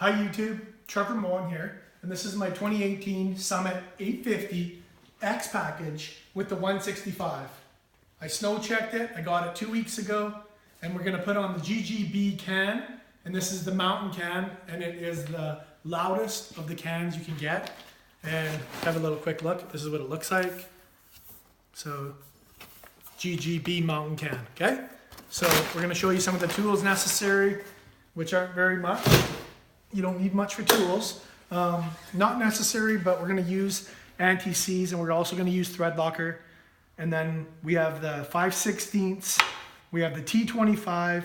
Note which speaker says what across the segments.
Speaker 1: Hi YouTube, Trevor Moen here, and this is my 2018 Summit 850 X package with the 165. I snow checked it, I got it 2 weeks ago, and we're going to put on the GGB can, and this is the mountain can, and it is the loudest of the cans you can get. And have a little quick look, this is what it looks like. So, GGB mountain can, okay? So we're going to show you some of the tools necessary, which aren't very much. You don't need much for tools. Not necessary, but we're going to use anti-seize, and we're also going to use thread locker. And then we have the 5/16, we have the T25,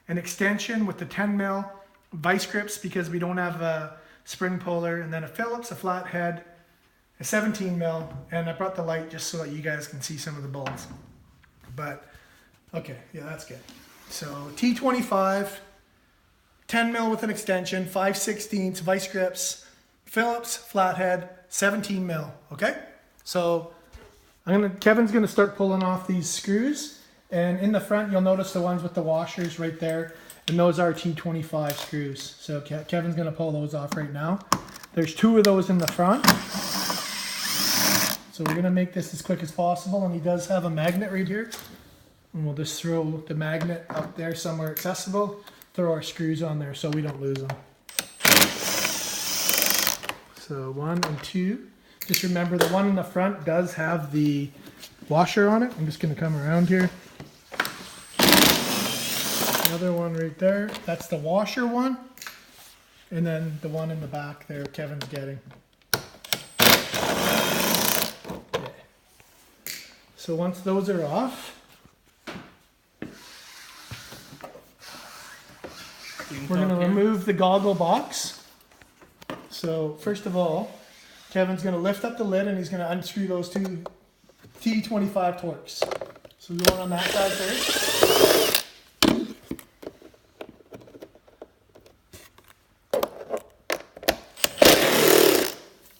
Speaker 1: an extension with the 10 mil, vice grips because we don't have a spring puller, and then a Phillips, a flat head, a 17 mil, and I brought the light just so that you guys can see some of the bolts. But, okay, yeah, that's good. So T25, 10 mil with an extension, 5/16, vice grips, Phillips, flathead, 17 mil, okay? So Kevin's gonna start pulling off these screws, and in the front you'll notice the ones with the washers right there, and those are T25 screws. So Kevin's gonna pull those off right now. There's 2 of those in the front. So we're gonna make this as quick as possible, and he does have a magnet right here. And we'll just throw the magnet up there somewhere accessible. Throw our screws on there so we don't lose them. So 1 and 2. Just remember the one in the front does have the washer on it. I'm just going to come around here. Another one right there. That's the washer one. And then the one in the back there Kevin's getting. Okay. So once those are off, we're going to remove the goggle box. So first of all, Kevin's going to lift up the lid and he's going to unscrew those 2 T25 Torx. So we're going on that side first.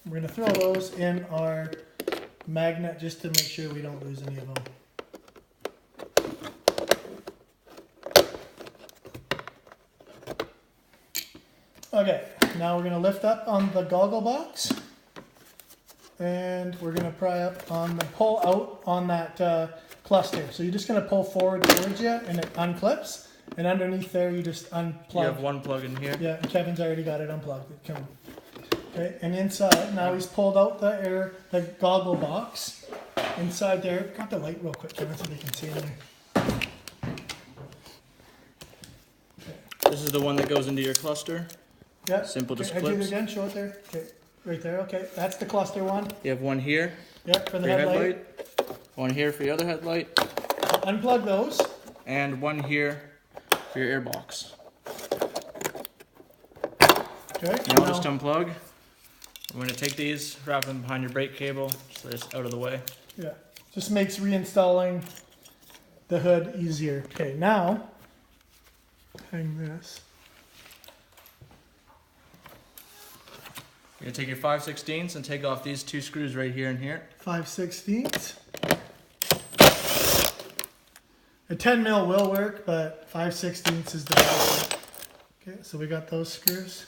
Speaker 1: We're going to throw those in our magnet just to make sure we don't lose any of them. Okay, now we're going to lift up on the goggle box, and we're going to pry up on the pull out on that cluster. So you're just going to pull forward towards you, and it unclips, and underneath there you just unplug.
Speaker 2: You have one plug in here.
Speaker 1: Yeah, and Kevin's already got it unplugged. Come on. Okay, and inside, now he's pulled out the goggle box. Inside there, got the light real quick, Kevin, so they can see in there.
Speaker 2: This is the one that goes into your cluster.
Speaker 1: Yeah.
Speaker 2: Simple, just
Speaker 1: I do it
Speaker 2: clips.
Speaker 1: again, show it there. Okay, right there, okay. That's the cluster one.
Speaker 2: You have one here
Speaker 1: Yep, for the
Speaker 2: for your
Speaker 1: headlight.
Speaker 2: one here for your other headlight,
Speaker 1: Unplug those.
Speaker 2: and one here for your airbox.
Speaker 1: Okay.
Speaker 2: Now just unplug. We're going to take these, wrap them behind your brake cable so they're just out of the way.
Speaker 1: Yeah, just makes reinstalling the hood easier. Okay, now, hang this.
Speaker 2: You're going to take your 5/16 and take off these 2 screws right here and here.
Speaker 1: 5/16. A 10 mil will work, but 5/16 is the best. Okay, so we got those screws.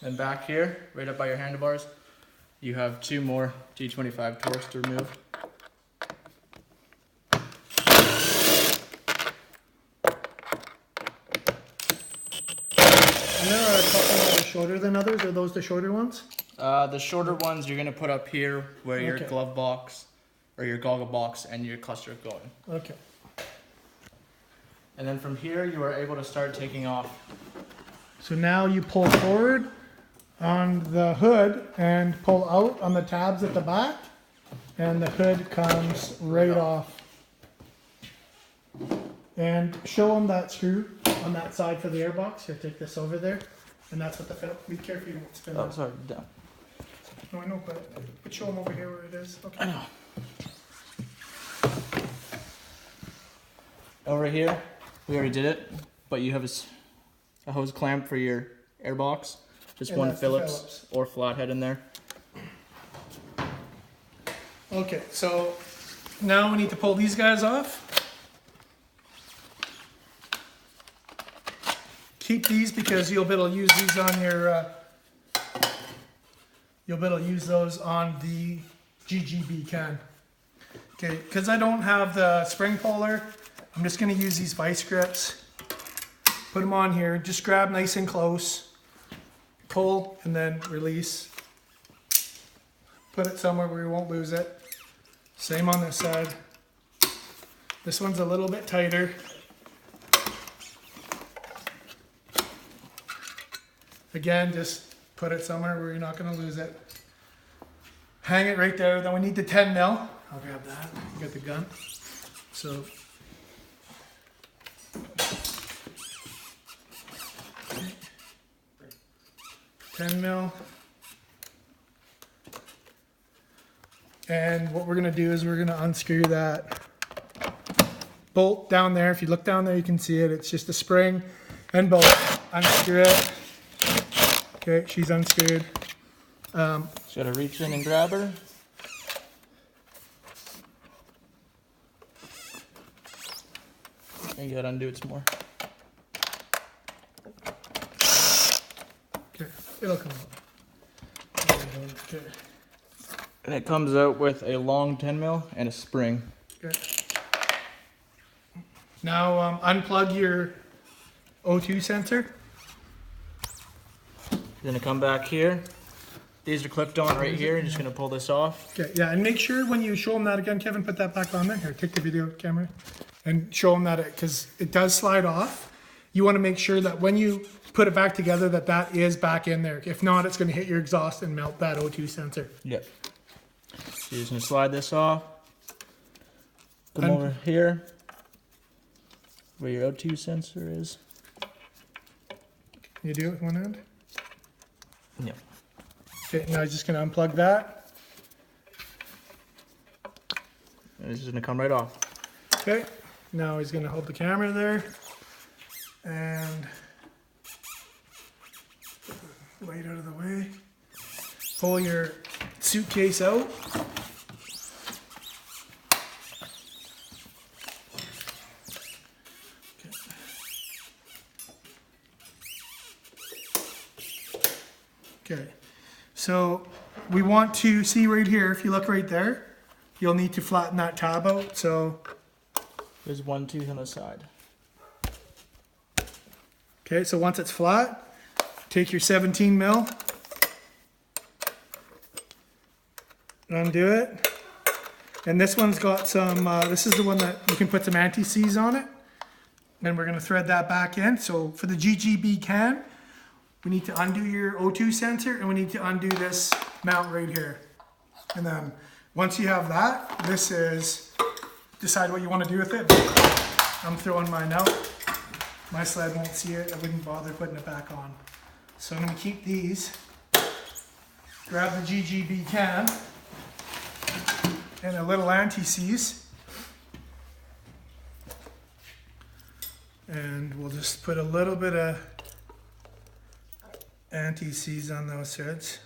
Speaker 2: And back here, right up by your handlebars, you have 2 more T25 Torx to remove.
Speaker 1: And there are a couple that are shorter than others. Are those the shorter ones?
Speaker 2: The shorter ones you're going to put up here where your
Speaker 1: Okay.
Speaker 2: glove box or your goggle box and your cluster is going.
Speaker 1: Okay.
Speaker 2: And then from here you are able to start taking off.
Speaker 1: So now you pull forward on the hood and pull out on the tabs at the back, and the hood comes right off. And show them that screw on that side for the airbox. Here, take this over there, and that's what the Phillips. Be careful you don't spin it.
Speaker 2: Sorry, down.
Speaker 1: No, I know, but show them over here where it is. Okay.
Speaker 2: I know. Over here, we already did it, but you have a hose clamp for your airbox. Just
Speaker 1: And
Speaker 2: one
Speaker 1: that's the
Speaker 2: Phillips
Speaker 1: Phillips.
Speaker 2: or flathead in there.
Speaker 1: Okay, so now we need to pull these guys off. keep these because you'll be able to use these on your, you'll be able to use those on the GGB can. Okay, because I don't have the spring puller, I'm just going to use these vice grips. Put them on here, just grab nice and close, pull, and then release. Put it somewhere where you won't lose it. Same on this side. This one's a little bit tighter. Again, just put it somewhere where you're not going to lose it. Hang it right there. Then we need the 10 mil. I'll grab that. You got the gun. So, 10 mil. And what we're going to do is we're going to unscrew that bolt down there. If you look down there, you can see it. It's just a spring and bolt. Unscrew it. Okay, she's unscrewed.
Speaker 2: Should I reach in and grab her? And you gotta undo it some more.
Speaker 1: Okay, it'll come out. Okay.
Speaker 2: And it comes out with a long 10 mil and a spring.
Speaker 1: Okay. Now unplug your O2 sensor.
Speaker 2: You're gonna come back here. These are clipped on right here. You're just gonna pull this off.
Speaker 1: Okay, yeah, and make sure when you show them that again, Kevin, put that back on there. Here, take the video camera and show them that because it does slide off. You want to make sure that when you put it back together that that is back in there. If not, it's going to hit your exhaust and melt that O2 sensor.
Speaker 2: Yep. So you're just gonna slide this off. Come over here where your O2 sensor is.
Speaker 1: You do it with one hand?
Speaker 2: Yep.
Speaker 1: Okay, now I'm just going to unplug that.
Speaker 2: And this is gonna come right off.
Speaker 1: Okay, now he's going to hold the camera there. And light out of the way. Pull your suitcase out. Okay, so we want to see right here, if you look right there, you'll need to flatten that tab out. So
Speaker 2: There's one tooth on the side.
Speaker 1: okay, so once it's flat, take your 17 mil, undo it. And this one's got some, this is the one that you can put some anti-seize on it. And we're gonna thread that back in. So for the GGB can, we need to undo your O2 sensor and we need to undo this mount right here. And then once you have that, this is, decide what you wanna do with it. I'm throwing mine out. My sled won't see it. I wouldn't bother putting it back on. So I'm gonna keep these. Grab the GGB can and a little anti-seize. And we'll just put a little bit of anti-seize on those threads.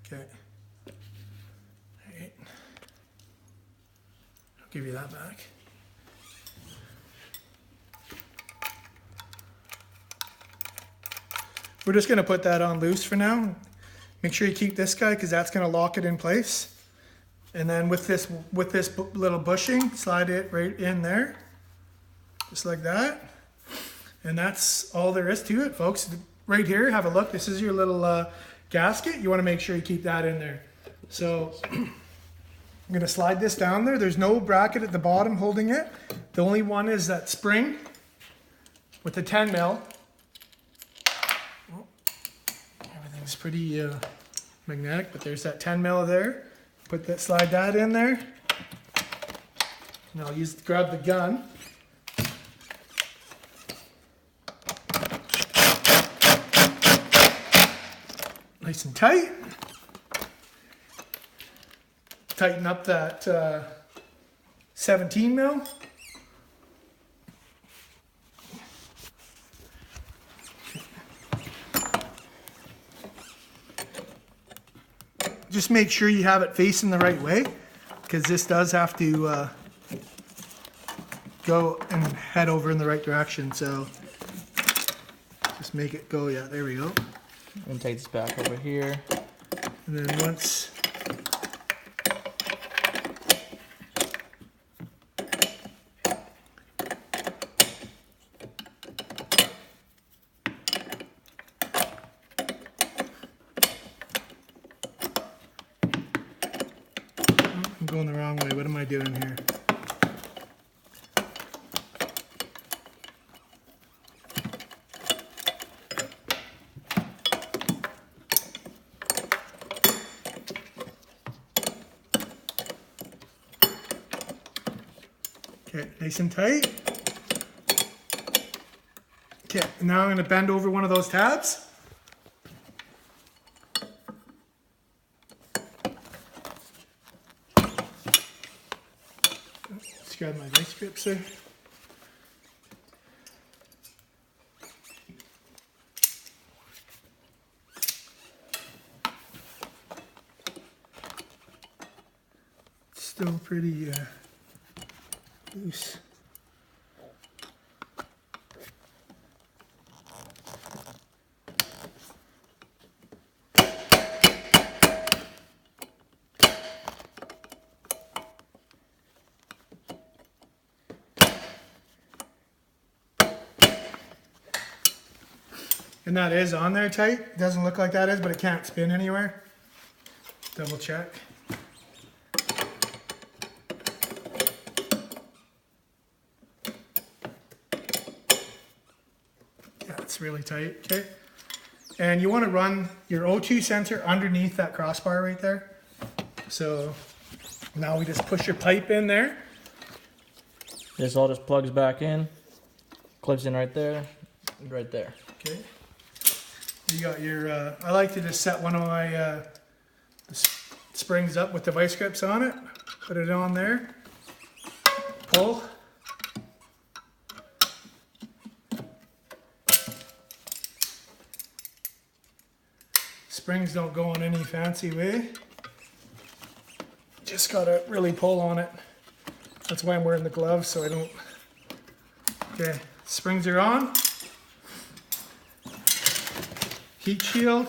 Speaker 1: Okay. All right. I'll give you that back. We're just gonna put that on loose for now. Make sure you keep this guy because that's gonna lock it in place. And then with this little bushing, slide it right in there. Just like that. And that's all there is to it, folks. Right here, have a look. This is your little gasket. You wanna make sure you keep that in there. So I'm gonna slide this down there. There's no bracket at the bottom holding it. The only one is that spring with the 10 mil. Everything's pretty magnetic, but there's that 10 mil there. Put that, slide that in there. And I'll grab the gun. Nice and tight. Tighten up that 17 mil. Just make sure you have it facing the right way, because this does have to go and head over in the right direction. So just make it go. Yeah, there we go.
Speaker 2: And take this back over here.
Speaker 1: And then once I'm going the wrong way. What am I doing here? Okay, nice and tight. Okay, now I'm going to bend over one of those tabs. Let's grab my vice grips there. It's still pretty loose. And that is on there tight. It doesn't look like that is, but it can't spin anywhere. Double check. Yeah, it's really tight, okay? And you want to run your O2 sensor underneath that crossbar right there. So now we just push your pipe in there.
Speaker 2: This all just plugs back in, clips in right there, and right there.
Speaker 1: Okay. You got your, I like to just set one of my springs up with the vice grips on it. Put it on there. Pull. Springs don't go in any fancy way. Just gotta really pull on it. That's why I'm wearing the gloves, so I don't. Okay, springs are on. Heat shield.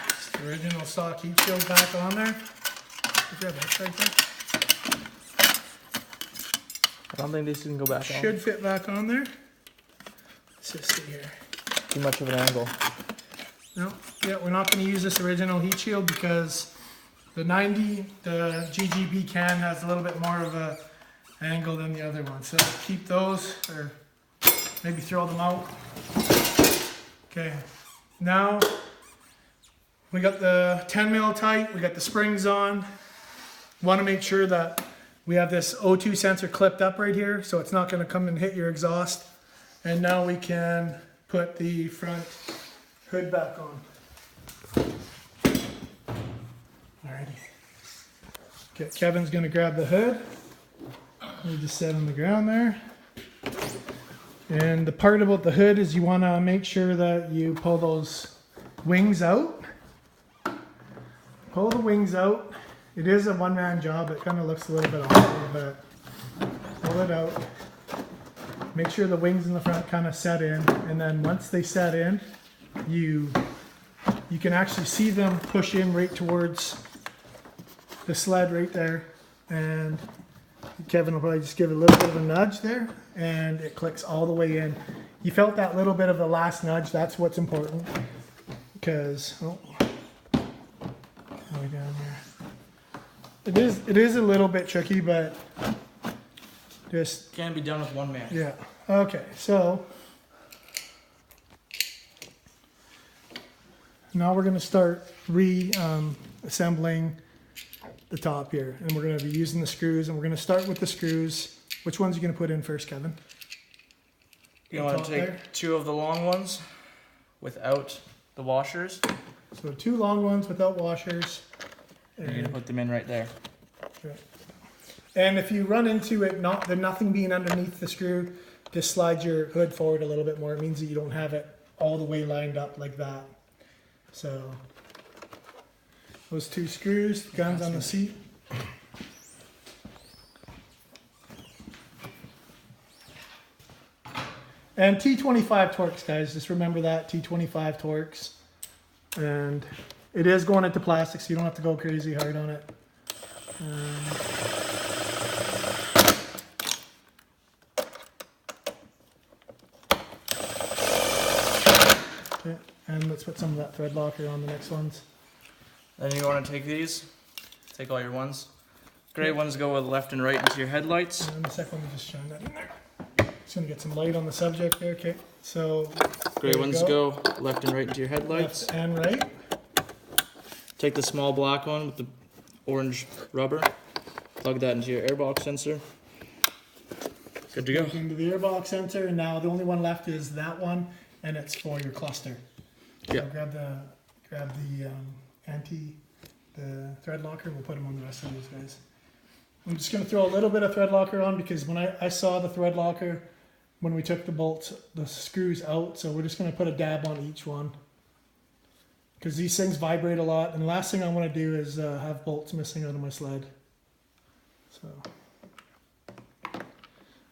Speaker 1: Just the original stock heat shield back on there. Grab that right there.
Speaker 2: I don't think these can go back on.
Speaker 1: Should fit back on there. Let's just see here.
Speaker 2: Too much of an angle.
Speaker 1: No, yeah, we're not going to use this original heat shield because the GGB can has a little bit more of a angle than the other one. So keep those, or maybe throw them out. Okay, now we got the 10 mil tight, we got the springs on. Want to make sure that we have this O2 sensor clipped up right here so it's not going to come and hit your exhaust. And now we can put the front hood back on. Alrighty. Okay, Kevin's going to grab the hood. We just set on the ground there. And the part about the hood is you want to make sure that you pull those wings out. Pull the wings out. It is a one-man job. It kind of looks a little bit awkward, but pull it out. Make sure the wings in the front kind of set in, and then once they set in, you can actually see them push in right towards the sled right there, and Kevin will probably just give it a little bit of a nudge there, and it clicks all the way in. You felt that little bit of the last nudge. That's what's important, because way down here. It is a little bit tricky, but just
Speaker 2: Can be done with one man.
Speaker 1: yeah. Okay, so now we're going to start reassembling the top here, and we're going to be using the screws, and we're going to start with the screws. Which ones are you going to put in first, Kevin?
Speaker 2: You want to take
Speaker 1: there?
Speaker 2: 2 of the long ones without the washers.
Speaker 1: So 2 long ones without washers.
Speaker 2: You're going to put them in right there.
Speaker 1: Okay. And if you run into it, there nothing being underneath the screw, just slide your hood forward a little bit more. It means that you don't have it all the way lined up like that. So Those 2 screws, guns on the seat. And T25 Torx, guys. Just remember that, T25 Torx. And it is going into plastic, so you don't have to go crazy hard on it. Okay, and let's put some of that thread locker on the next ones.
Speaker 2: Then you want to take these, take all your ones. Gray ones go with left and right into your headlights.
Speaker 1: And the second one, we just shine that in there. Just gonna get some light on the subject there. Okay, so
Speaker 2: Gray ones go left and right into your headlights.
Speaker 1: left and right.
Speaker 2: Take the small black one with the orange rubber, plug that into your airbox sensor. Good to go.
Speaker 1: Plug into the airbox sensor, and now the only one left is that one, and it's for your cluster.
Speaker 2: Yeah.
Speaker 1: So grab the the thread locker. We'll put them on the rest of these guys. I'm just gonna throw a little bit of thread locker on because when I saw the thread locker when we took the bolts, the screws out. So we're just gonna put a dab on each one because these things vibrate a lot. And the last thing I want to do is have bolts missing out of my sled. So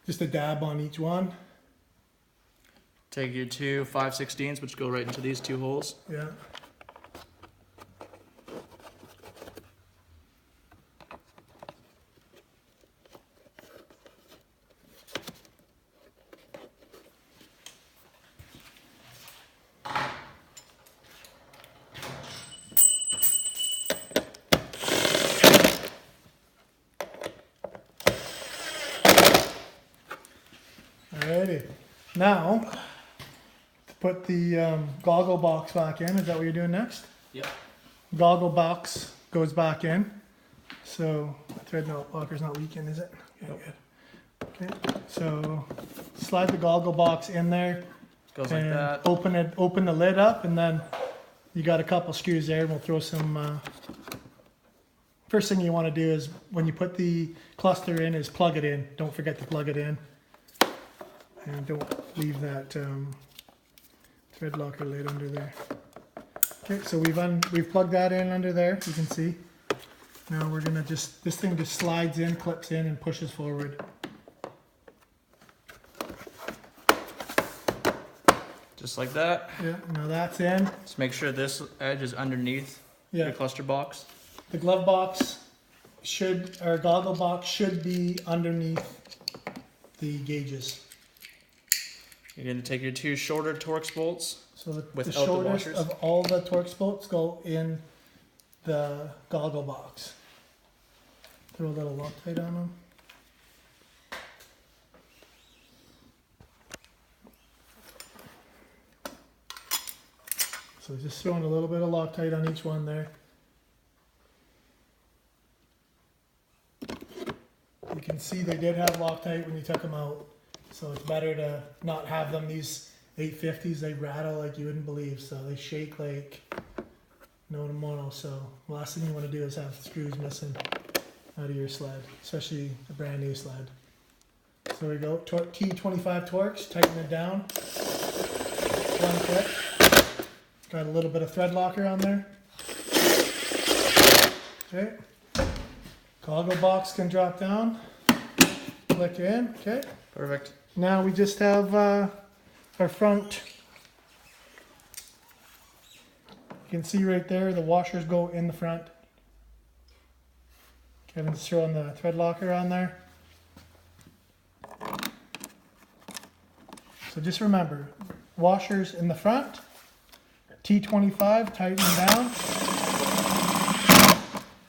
Speaker 1: just a dab on each one.
Speaker 2: Take your 2 5/16s, which go right into these 2 holes.
Speaker 1: Yeah. Alrighty. Now, to put the goggle box back in, is that what you're doing next?
Speaker 2: Yep.
Speaker 1: Goggle box goes back in. So, the thread locker's not leaking, is it? Okay,
Speaker 2: Nope.
Speaker 1: good. Okay, so slide the goggle box in there.
Speaker 2: Goes like
Speaker 1: and
Speaker 2: that.
Speaker 1: Open the lid up, and then you got a couple screws there, and we'll throw some. First thing you want to do is when you put the cluster in, is plug it in. Don't forget to plug it in. And don't leave that thread locker lid under there. Okay, so we've plugged that in under there. You can see. Now we're gonna this thing just slides in, clips in, and pushes forward.
Speaker 2: Just like that.
Speaker 1: Yeah. Now that's in.
Speaker 2: Just make sure this edge is underneath your cluster box.
Speaker 1: The glove box or goggle box should be underneath the gauges.
Speaker 2: You're going to take your 2 shorter Torx bolts.
Speaker 1: So the
Speaker 2: Without the
Speaker 1: shortest
Speaker 2: washers?
Speaker 1: of all the Torx bolts go in the goggle box. Throw a little Loctite on them. So just throwing a little bit of Loctite on each one there. You can see they did have Loctite when you took them out. So it's better to not have them. These 850s, they rattle like you wouldn't believe. So they shake like no tomorrow. So the last thing you want to do is have screws missing out of your sled, especially a brand new sled. So there we go. T25 Torx, tighten it down. One click. Got a little bit of thread locker on there. Okay. Goggle box can drop down. Click in. Okay.
Speaker 2: Perfect.
Speaker 1: Now we just have our front. You can see right there the washers go in the front. Kevin's throwing the thread locker on there. So just remember, washers in the front, T25 tighten down.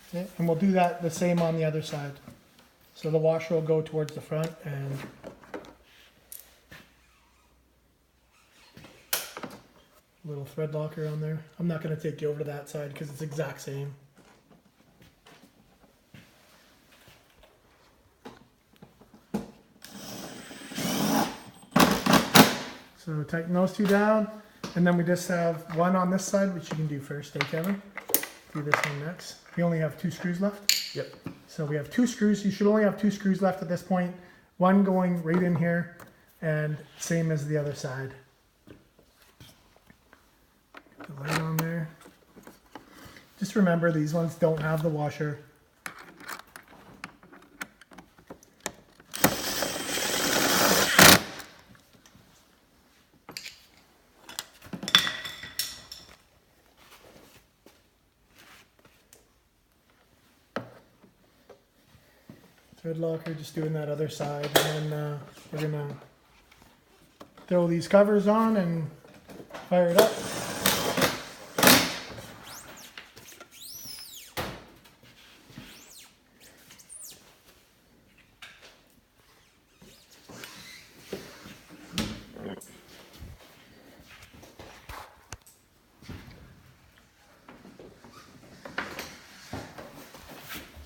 Speaker 1: Okay, and we'll do that the same on the other side. So the washer will go towards the front and little thread locker on there. I'm not going to take you over to that side because it's the exact same. So tighten those 2 down, and then we just have one on this side, which you can do first, eh, Kevin? Do this one next. We only have 2 screws left.
Speaker 2: Yep.
Speaker 1: So we have 2 screws. You should only have 2 screws left at this point. One going right in here, and same as the other side. Put the light on there. Just remember, these ones don't have the washer. Thread locker, just doing that other side, and then we're gonna throw these covers on and fire it up.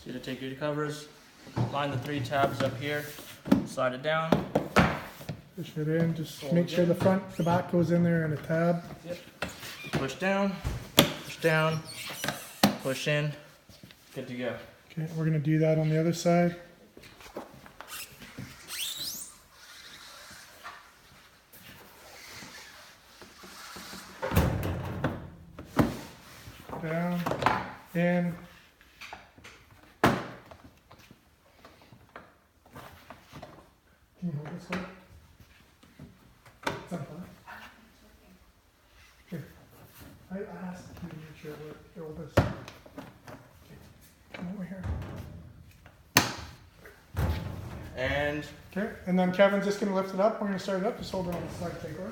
Speaker 2: So you take your covers, line the 3 tabs up here, slide it down.
Speaker 1: Push it in, just make sure the front, the back goes in there in a tab.
Speaker 2: Yep. Push down, push in, good to go.
Speaker 1: Okay, we're gonna do that on the other side. Down, in. Can you hold this one? It's on fire. Here. I asked you to make sure we're hold this. Okay. Come over here.
Speaker 2: And
Speaker 1: Okay, and then Kevin's just gonna lift it up. We're gonna start it up. Just hold it on the slide takeover.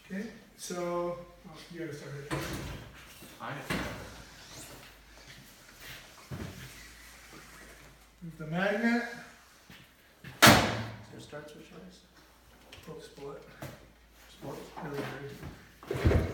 Speaker 1: Okay, so you gotta start it. Move the magnet.
Speaker 2: Is there a start switch on this?
Speaker 1: Oh, split.
Speaker 2: Sport.
Speaker 1: Really weird.